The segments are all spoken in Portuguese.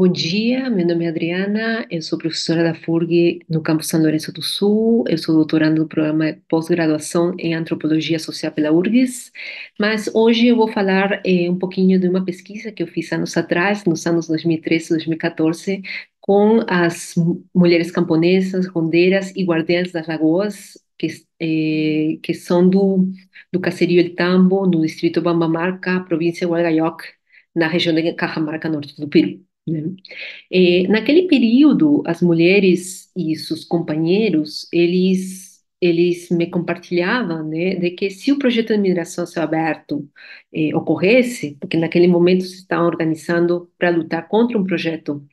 Bom dia, meu nome é Adriana, eu sou professora da FURG no campus São Lourenço do Sul, eu sou doutoranda do programa de pós-graduação em Antropologia Social pela URGS, mas hoje eu vou falar um pouquinho de uma pesquisa que eu fiz anos atrás, nos anos 2013 e 2014, com as mulheres camponesas, rondeiras e guardiãs das lagoas, que são do Caserio El Tambo, no distrito Bambamarca, província de Hualgayoc, na região de Cajamarca, norte do Peru, né? Naquele período, as mulheres e seus companheiros, eles me compartilhavam, né, de que se o projeto de migração a céu aberto ocorresse, porque naquele momento se estavam organizando para lutar contra um projeto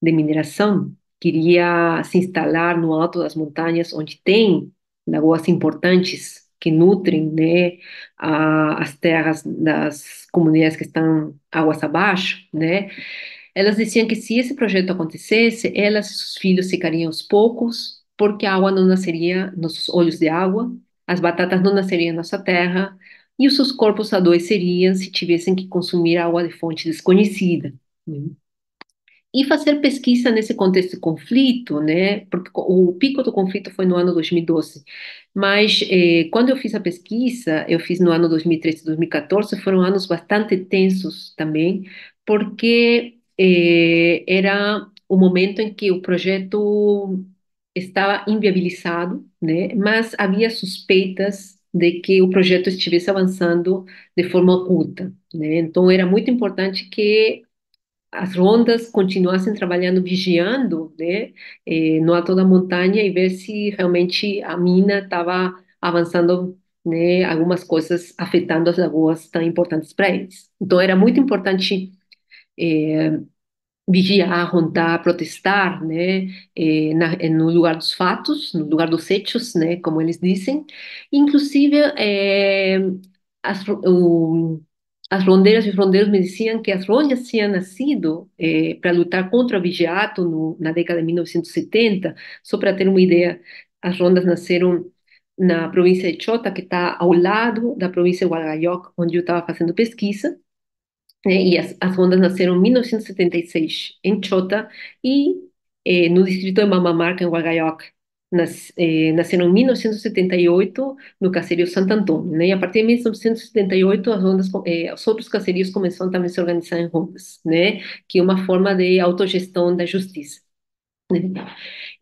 de mineração, queria se instalar no alto das montanhas, onde tem lagoas importantes que nutrem, né, as terras das comunidades que estão águas abaixo, né? Elas diziam que se esse projeto acontecesse, elas e seus filhos ficariam aos poucos, porque a água não nasceria nos olhos de água, as batatas não nasceriam na nossa terra, e os seus corpos adoeceriam se tivessem que consumir água de fonte desconhecida, né? E fazer pesquisa nesse contexto de conflito, né? Porque o pico do conflito foi no ano 2012, mas quando eu fiz a pesquisa, eu fiz no ano 2013 e 2014, foram anos bastante tensos também, porque era o momento em que o projeto estava inviabilizado, né? Mas havia suspeitas de que o projeto estivesse avançando de forma oculta, né? Então era muito importante que as rondas continuassem trabalhando, vigiando, né, no alto da montanha e ver se realmente a mina estava avançando, né, algumas coisas afetando as lagoas tão importantes para eles. Então era muito importante vigiar, rondar, protestar, né, no lugar dos fatos, no lugar dos hechos, né, como eles dizem. Inclusive, as, o, as rondeiras e rondeiros me diziam que as rondas tinham nascido para lutar contra o vigiato na década de 1970. Só para ter uma ideia, as rondas nasceram na província de Chota, que está ao lado da província de Hualgayoc, onde eu estava fazendo pesquisa, né? E as rondas nasceram em 1976 em Chota e no distrito de Mamamarca, em Hualgayoc, nasceram em 1978 no caserio Santo Antônio, né? E a partir de 1978 as rondas, os outros caserios começaram também a se organizar em rondas, né? Que é uma forma de autogestão da justiça, né?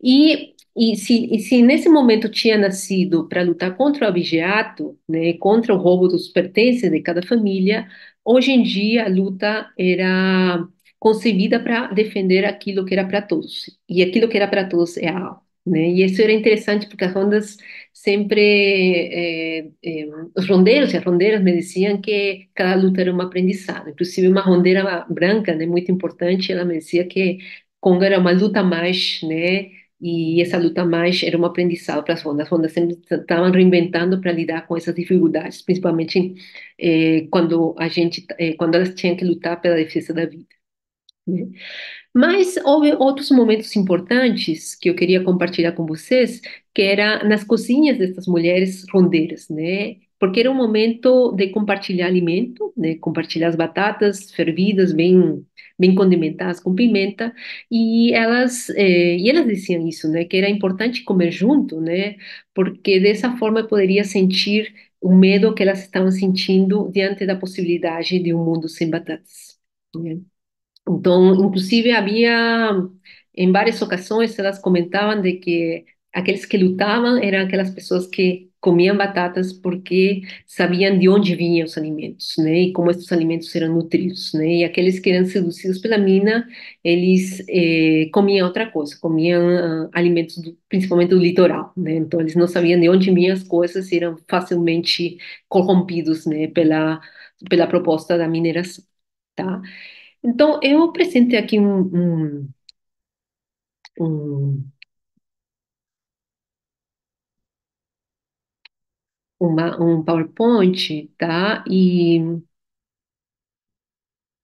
E se nesse momento tinha nascido para lutar contra o abigeato, né, contra o roubo dos pertences de cada família, hoje em dia a luta era concebida para defender aquilo que era para todos. E aquilo que era para todos é a água, né? E isso era interessante porque as rondas sempre, os rondeiros e as rondeiras me diziam que cada luta era um aprendizado. Inclusive uma rondeira branca, né, muito importante, ela me dizia que Congo era uma luta a mais, né? E essa luta mais era um aprendizado para as rondas. As rondas sempre estavam reinventando para lidar com essas dificuldades, principalmente quando elas tinham que lutar pela defesa da vida, né? Mas houve outros momentos importantes que eu queria compartilhar com vocês, que era nas cozinhas dessas mulheres rondeiras, né? Porque era um momento de compartilhar alimento, né? Compartilhar as batatas fervidas, bem condimentadas com pimenta, e elas diziam isso, né? Que era importante comer junto, né? Porque dessa forma poderia sentir o medo que elas estavam sentindo diante da possibilidade de um mundo sem batatas, né? Então, inclusive, havia, em várias ocasiões, elas comentavam de que aqueles que lutavam eram aquelas pessoas que comiam batatas porque sabiam de onde vinham os alimentos, né? E como esses alimentos eram nutridos, né? E aqueles que eram seduzidos pela mina, eles comiam outra coisa, comiam alimentos principalmente do litoral, né? Então, eles não sabiam de onde vinham as coisas e eram facilmente corrompidos, né? Pela proposta da mineração, tá? Então, eu apresentei aqui um, um PowerPoint, tá? E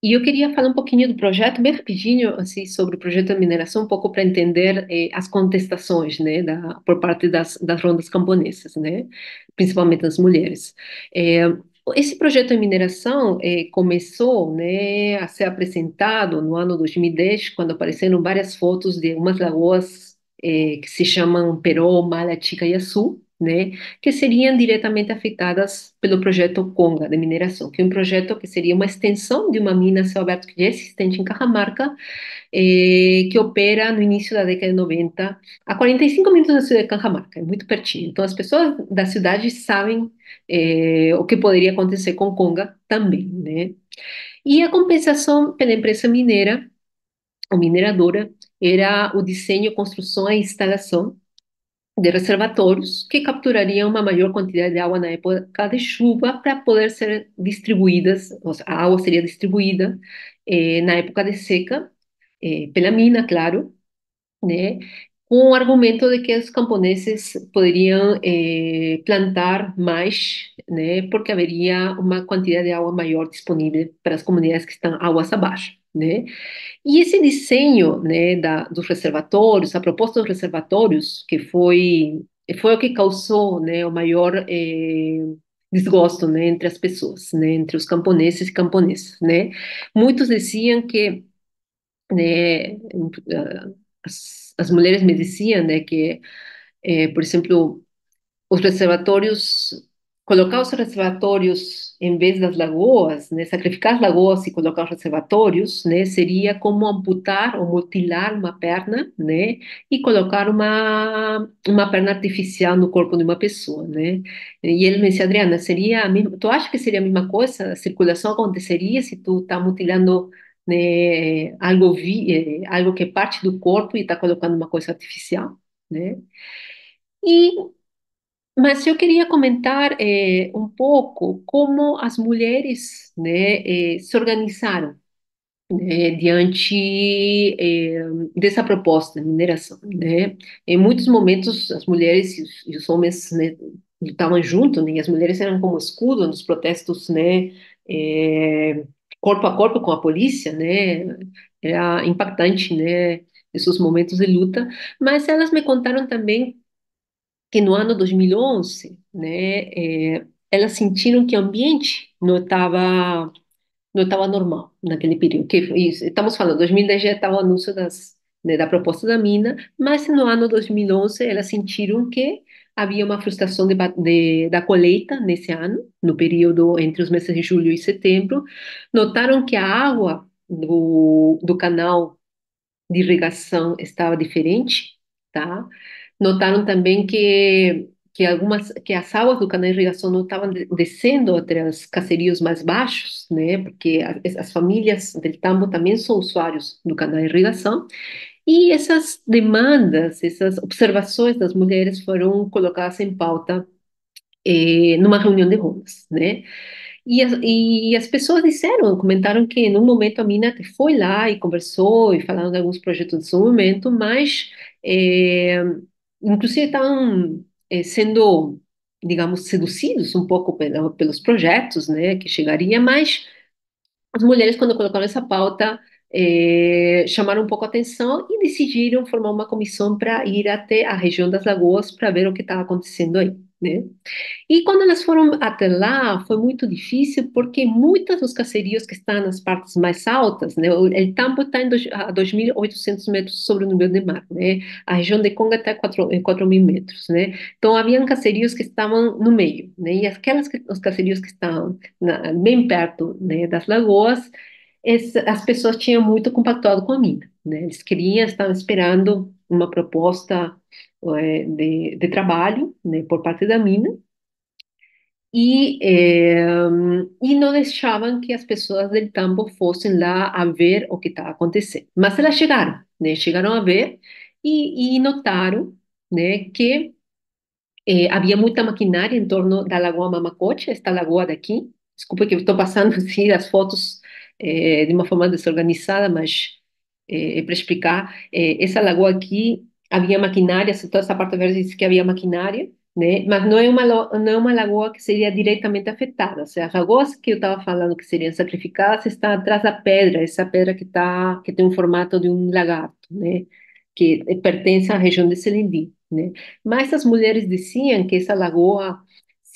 eu queria falar um pouquinho do projeto, bem rapidinho, assim, sobre o projeto de mineração, um pouco para entender as contestações, né, por parte das rondas camponesas, né? Principalmente das mulheres. Esse projeto de mineração começou, né, a ser apresentado no ano 2010, quando apareceram várias fotos de umas lagoas que se chamam Peró, Mala, Chica e Açu, né, que seriam diretamente afetadas pelo projeto Conga de mineração, que é um projeto que seria uma extensão de uma mina a céu aberto que já é existente em Cajamarca, que opera no início da década de 90, a 45 minutos da cidade de Cajamarca, é muito pertinho. Então, as pessoas da cidade sabem o que poderia acontecer com Conga também, né? E a compensação pela empresa mineira, ou mineradora, era o desenho, construção e instalação de reservatórios que capturariam uma maior quantidade de água na época de chuva para poder ser distribuídas, ou seja, a água seria distribuída na época de seca, pela mina, claro, né? Com o argumento de que os camponeses poderiam plantar mais, né? Porque haveria uma quantidade de água maior disponível para as comunidades que estão águas abaixo, né? E esse desenho, né, dos reservatórios, a proposta dos reservatórios, que foi o que causou, né, o maior desgosto, né, entre as pessoas, né, entre os camponeses e camponesas, né? Muitos diziam que, né, as mulheres me diziam, né, que, por exemplo, os reservatórios, colocar os reservatórios em vez das lagoas, né, sacrificar as lagoas e colocar os reservatórios, né, seria como amputar ou mutilar uma perna, né, e colocar uma perna artificial no corpo de uma pessoa, né. E ele me disse, Adriana, seria a mesma, tu acha que seria a mesma coisa? A circulação aconteceria se tu tá mutilando, né, algo que é parte do corpo e está colocando uma coisa artificial, né? E mas eu queria comentar um pouco como as mulheres, né, se organizaram, né, diante dessa proposta de mineração, né? Em muitos momentos as mulheres e os homens, né, lutavam juntos, né, e as mulheres eram como escudo nos protestos, né, eh, corpo a corpo com a polícia, né? Era impactante, né, esses momentos de luta, mas elas me contaram também que no ano 2011, né, elas sentiram que o ambiente não estava normal naquele período. Estamos falando, 2010 já estava o anúncio né, da proposta da mina, mas no ano 2011 elas sentiram que havia uma frustração da colheita nesse ano, no período entre os meses de julho e setembro. Notaram que a água do canal de irrigação estava diferente, tá? Notaram também que as águas do canal de irrigação não estavam descendo até os caseríos mais baixos, né? Porque as famílias del Tambo também são usuários do canal de irrigação. E essas demandas, essas observações das mulheres foram colocadas em pauta numa reunião de Romas, né? E as pessoas disseram, comentaram que num momento a mina até foi lá e conversou e falaram de alguns projetos de desenvolvimento, mas inclusive estavam sendo, digamos, seduzidos um pouco pelos projetos, né, que chegaria, mas as mulheres, quando colocaram essa pauta, chamaram um pouco a atenção e decidiram formar uma comissão para ir até a região das Lagoas para ver o que estava acontecendo aí, né? E quando elas foram até lá, foi muito difícil, porque muitos dos caseríos que estão nas partes mais altas, né, o Tambo está a 2.800 metros sobre o nível do mar, né, a região de Conga está em 4.000 metros, né, então haviam caseríos que estavam no meio, né, e os caseríos que estavam bem perto, né, das lagoas, as pessoas tinham muito compactuado com a mina, né, eles queriam, estavam esperando uma proposta de trabalho, né, por parte da mina, e não deixavam que as pessoas del Tambo fossem lá a ver o que estava acontecendo. Mas elas chegaram, né? Chegaram a ver e notaram, né, que havia muita maquinária em torno da Lagoa Mamacocha, esta lagoa daqui. Desculpa que eu estou passando assim as fotos de uma forma desorganizada, mas é para explicar. Essa lagoa aqui havia maquinária, toda essa parte verde diz que havia maquinária, né? Mas não é uma lagoa que seria diretamente afetada. Ou seja, as lagoas que eu estava falando que seriam sacrificadas estão atrás da pedra, essa pedra que tem um formato de um lagarto, né? Que pertence à região de Selindi, né? Mas as mulheres diziam que essa lagoa,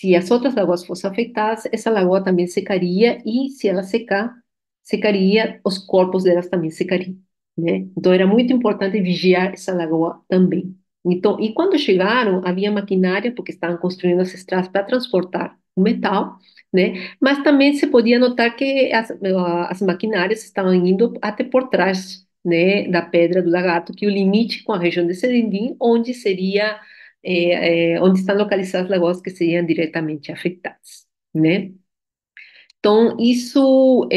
se as outras lagoas fossem afetadas, essa lagoa também secaria e se ela secar, secaria, os corpos delas também secariam, né? Então era muito importante vigiar essa lagoa também. Então, e quando chegaram, havia maquinária, porque estavam construindo as estradas para transportar o metal, né? Mas também se podia notar que as maquinárias estavam indo até por trás, né, da Pedra do Lagarto, que é o limite com a região de Serendim, onde seria onde estão localizadas as lagoas que seriam diretamente afetadas, né? Então, isso,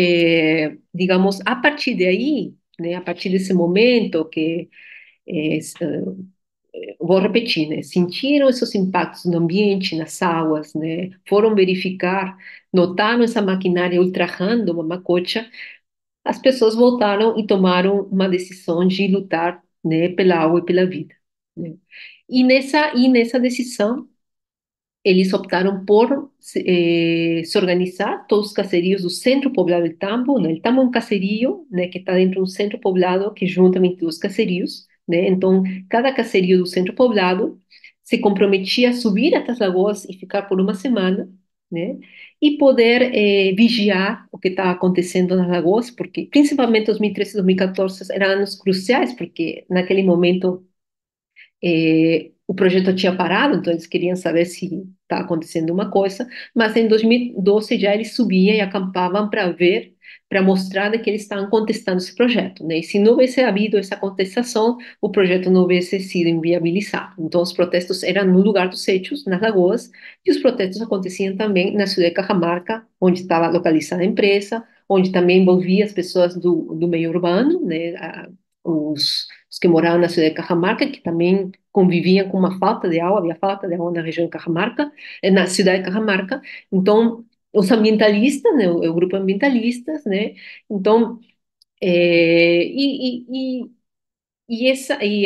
digamos, a partir daí, né, a partir desse momento que vou repetir, né? Sentiram esses impactos no ambiente, nas águas, né? Foram verificar, notaram essa maquinária ultrajando uma macocha, as pessoas voltaram e tomaram uma decisão de lutar, né, pela água e pela vida, né? E nessa decisão, eles optaram por se organizar, todos os caseríos do centro poblado de Tambo, né? El Tambo é um caserio, né, que está dentro de um centro poblado que junta 22 caseríos, né? Então, cada caserio do centro poblado se comprometia a subir até as lagoas e ficar por uma semana, né? E poder vigiar o que estava acontecendo nas lagoas, porque principalmente 2013 e 2014 eram anos cruciais, porque naquele momento o projeto tinha parado, então eles queriam saber se está acontecendo uma coisa, mas em 2012 já eles subiam e acampavam para ver, para mostrar que eles estavam contestando esse projeto, né? E se não houvesse havido essa contestação, o projeto não houvesse sido inviabilizado. Então os protestos eram no lugar dos hechos, nas lagoas, e os protestos aconteciam também na cidade de Cajamarca, onde estava localizada a empresa, onde também envolvia as pessoas do meio urbano, né? Os que moravam na cidade de Cajamarca, que também conviviam com uma falta de água, havia falta de água na região de Cajamarca, na cidade de Cajamarca. Então, os ambientalistas, né, o grupo ambientalistas, né, então, e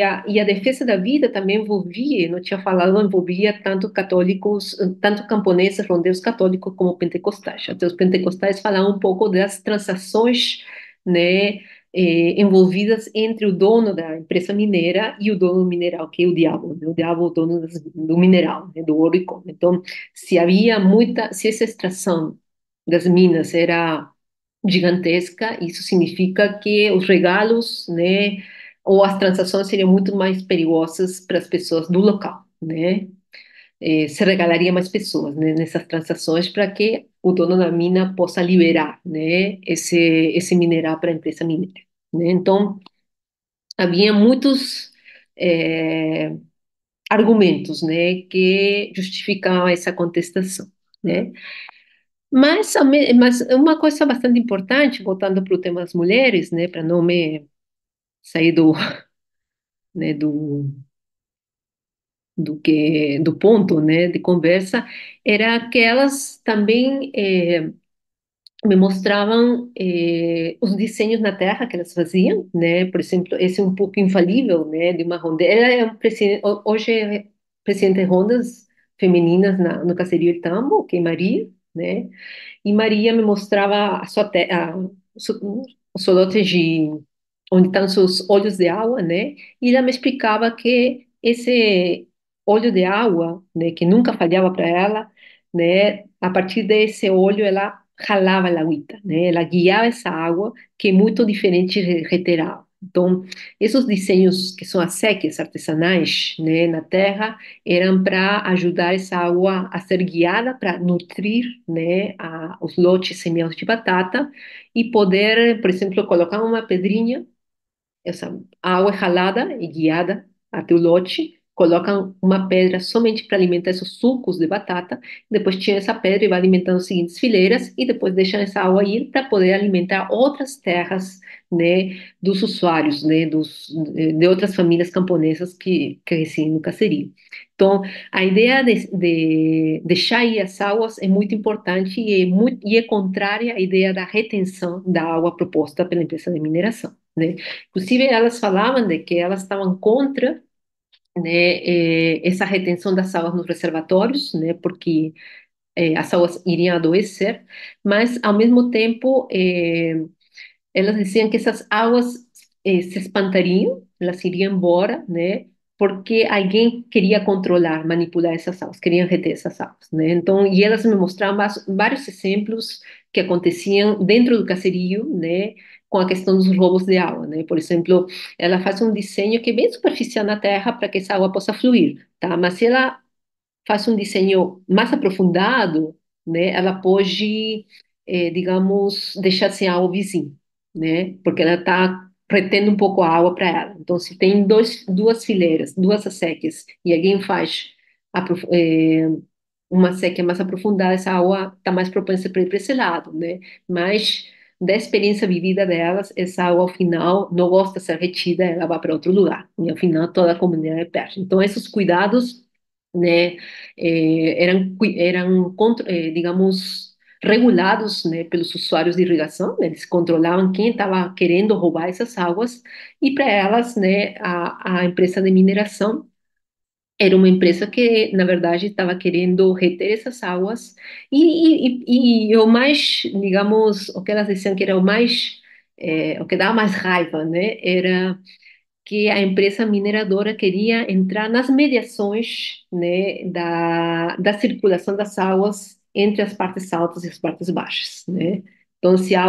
a defesa da vida também envolvia, não tinha falado, envolvia tanto católicos, tanto camponeses, rondeiros católicos como pentecostais. Até os pentecostais falavam um pouco das transações, né, envolvidas entre o dono da empresa mineira e o dono do mineral, que é o diabo, né? O diabo é o dono do mineral, né, do ouro e cobre. Então, se essa extração das minas era gigantesca, isso significa que os regalos, né, ou as transações seriam muito mais perigosas para as pessoas do local, né? Se regalaria mais pessoas, né, nessas transações para que o dono da mina possa liberar, né, esse mineral para a empresa mineira, né? Então, havia muitos eh, argumentos, né, que justificavam essa contestação, né? Mas uma coisa bastante importante, voltando para o tema das mulheres, né, para não me sair né, do ponto, né, de conversa, era que elas também me mostravam os desenhos na terra que elas faziam, né, por exemplo, esse é um pouco infalível, né, de uma ronda. Ela é hoje é presidente de rondas femininas no Caserio El Tambo, que é Maria, né, e Maria me mostrava os lotes de onde estão os olhos de água, né? E ela me explicava que esse olho de água, né, que nunca falhava para ela, né? A partir desse olho ela jalava a agüita, né? Ela guiava essa água que é muito diferente de reter água. Então, esses desenhos que são as seques artesanais, né, na terra, eram para ajudar essa água a ser guiada para nutrir, né, os lotes semeados de batata e poder, por exemplo, colocar uma pedrinha, essa água é ralada e guiada até o lote, colocam uma pedra somente para alimentar esses sucos de batata, depois tira essa pedra e vai alimentando as seguintes fileiras, e depois deixam essa água ir para poder alimentar outras terras, né, dos usuários, né, de outras famílias camponesas que residem no caserio. Então, a ideia de deixar ir as águas é muito importante e é contrária à ideia da retenção da água proposta pela empresa de mineração, né? Inclusive, elas falavam de que elas estavam contra, né, essa retenção das águas nos reservatórios, né, porque as águas iriam adoecer, mas, ao mesmo tempo, elas diziam que essas águas se espantariam, elas iriam embora, né, porque alguém queria controlar, manipular essas águas, queriam reter essas águas, né? Então, e elas me mostraram vários exemplos que aconteciam dentro do caserio, né? Com a questão dos roubos de água, né? Por exemplo, ela faz um desenho que é bem superficial na terra para que essa água possa fluir, tá? Mas se ela faz um desenho mais aprofundado, né, ela pode, digamos, deixar sem água o vizinho, né, porque ela está retendo um pouco a água para ela. Então, se tem duas fileiras, duas acequias, e alguém faz uma sequía mais aprofundada, essa água está mais propensa para ir para esse lado, né? Mas da experiência vivida delas, essa água ao final não gosta de ser retida, ela vai para outro lugar. E ao final toda a comunidade perde. Então esses cuidados, né, eram, digamos, regulados, né, pelos usuários de irrigação, né, eles controlavam quem estava querendo roubar essas águas e para elas, né, a empresa de mineração era uma empresa que, na verdade, estava querendo reter essas águas e o mais, digamos, o que elas diziam que era o mais, o que dava mais raiva, né, era que a empresa mineradora queria entrar nas mediações, né, da circulação das águas entre as partes altas e as partes baixas, né? Então, se a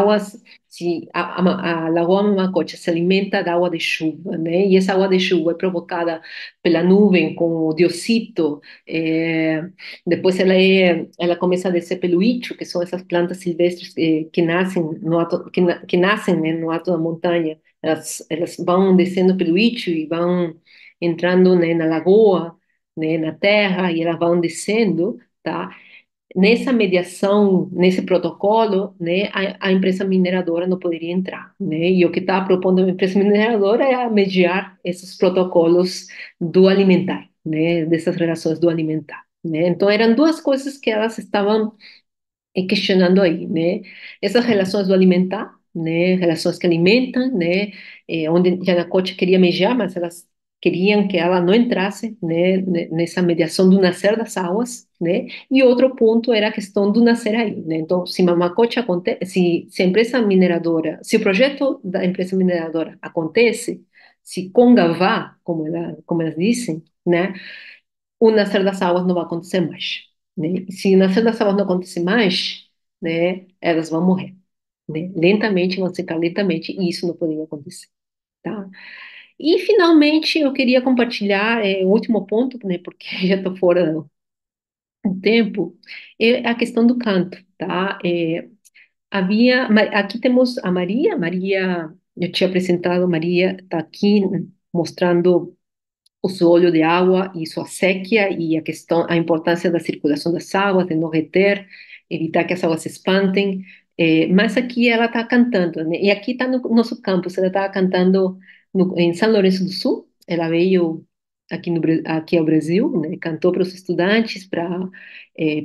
Lagoa Mamacocha se alimenta da água de chuva, né? E essa água de chuva é provocada pela nuvem com o diocito, depois ela começa a descer pelo ítio, que são essas plantas silvestres que nascem que nascem, né, no alto da montanha. Elas vão descendo pelo ítio e vão entrando, né, na lagoa, né, na terra, e elas vão descendo, tá? Nessa mediação, nesse protocolo, né, a empresa mineradora não poderia entrar, né? E o que está propondo a empresa mineradora é mediar esses protocolos do alimentar, né, dessas relações do alimentar, né? Então eram duas coisas que elas estavam questionando aí, né? Essas relações do alimentar, né? Relações que alimentam, né? Onde Yanacocha queria mejar, mas elas queriam que ela não entrasse, né? Nessa mediação do nascer das águas, né? E outro ponto era a questão do nascer aí, né? Então, se Mamacocha acontece, se a empresa mineradora, se o projeto da empresa mineradora acontece, se Congavá, como elas dizem, né? O nascer das águas não vai acontecer mais, né? E se o nascer das águas não acontecer mais, né, elas vão morrer, né? Lentamente, vão secar lentamente, e isso não poderia acontecer, tá? E, finalmente, eu queria compartilhar o último ponto, né, porque já estou fora do tempo, é a questão do canto, tá? Aqui temos a Maria, eu tinha apresentado, Maria está aqui mostrando o seu olho de água e sua séquia e a importância da circulação das águas, de não reter, evitar que as águas se espantem. Mas aqui ela está cantando, né? E aqui está no nosso campus, ela estava cantando em São Lourenço do Sul. Ela veio aqui ao Brasil, né? Cantou para os estudantes, para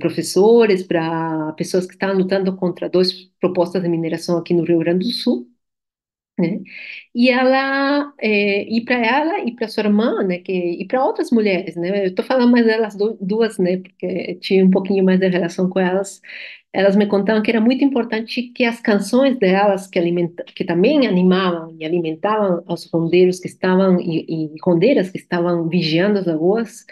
professores, para pessoas que estavam lutando contra duas propostas de mineração aqui no Rio Grande do Sul, né? E para ela e para sua irmã, né, e para outras mulheres, né? Eu estou falando mais delas duas, né, porque tinha um pouquinho mais de relação com elas. Elas me contavam que era muito importante que as canções delas, que também animavam e alimentavam os rondeiros que estavam e rondeiras que estavam vigiando as lagoas,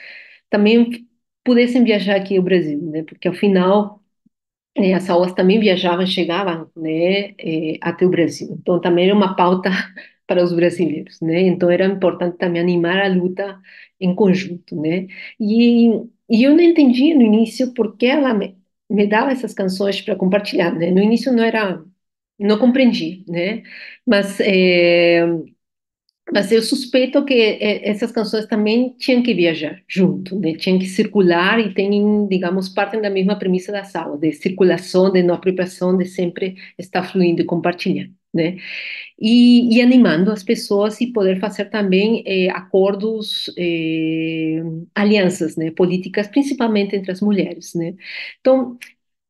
também pudessem viajar aqui ao Brasil, né? Porque ao final as aulas também viajavam, chegavam, né, até o Brasil. Então, também era uma pauta para os brasileiros, né? Então, era importante também animar a luta em conjunto, né? E, e eu não entendia no início por que ela me dava essas canções para compartilhar, né? No início não compreendi, né? Mas mas eu suspeito que essas canções também tinham que viajar junto, né? Tinham que circular e têm, digamos, partem da mesma premissa da sala, de circulação, de não apropriação, de sempre estar fluindo e compartilhando, né? E animando as pessoas e poder fazer também acordos, alianças, né? Políticas, principalmente entre as mulheres, né? Então,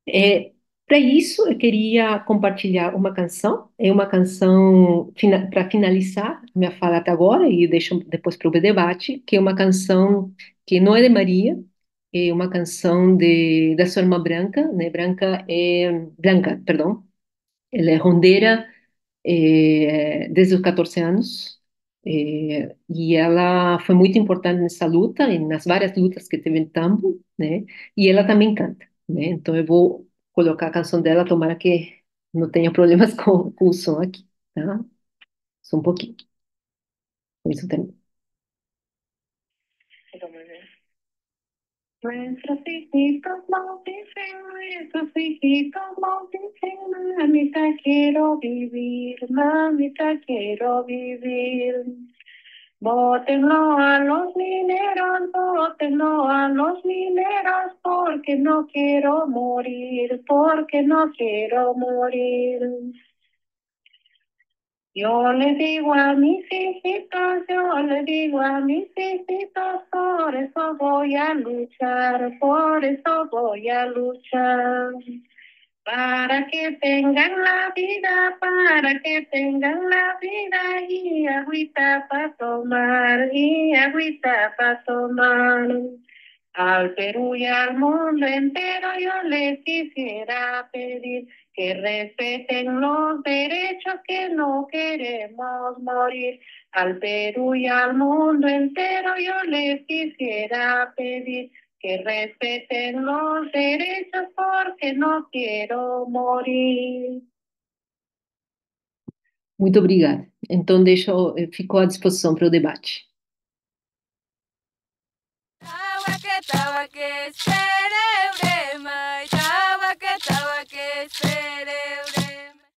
é, para isso, eu queria compartilhar uma canção. É uma canção para finalizar minha fala até agora e deixo depois para o debate, que é uma canção que não é de Maria, é uma canção da sua irmã Branca, né? Branca, perdão. Ela é rondeira desde os 14 anos. E ela foi muito importante nessa luta e nas várias lutas que teve em Tambo, né? E ela também canta, né? Então eu vou colocar a canção dela, tomara que não tenha problemas com o som aqui, tá? Só um pouquinho, com isso também. Nuestros hijitos bautizan, nuestros hijitos bautizan, mamita quiero vivir, mamita quiero vivir. Bótenlo a los mineros, bótenlo a los mineros, porque no quiero morir, porque no quiero morir. Yo le digo a mis hijitos, yo le digo a mis hijitos, por eso voy a luchar, por eso voy a luchar. Para que tengan la vida, para que tengan la vida y agüita para tomar, y agüita para tomar. Al Perú y al mundo entero yo les quisiera pedir que respeten los derechos, que no queremos morir. Al Perú y al mundo entero yo les quisiera pedir que respeten los derechos porque no quiero morir. Muito obrigada. Então, ficou à disposição para o debate.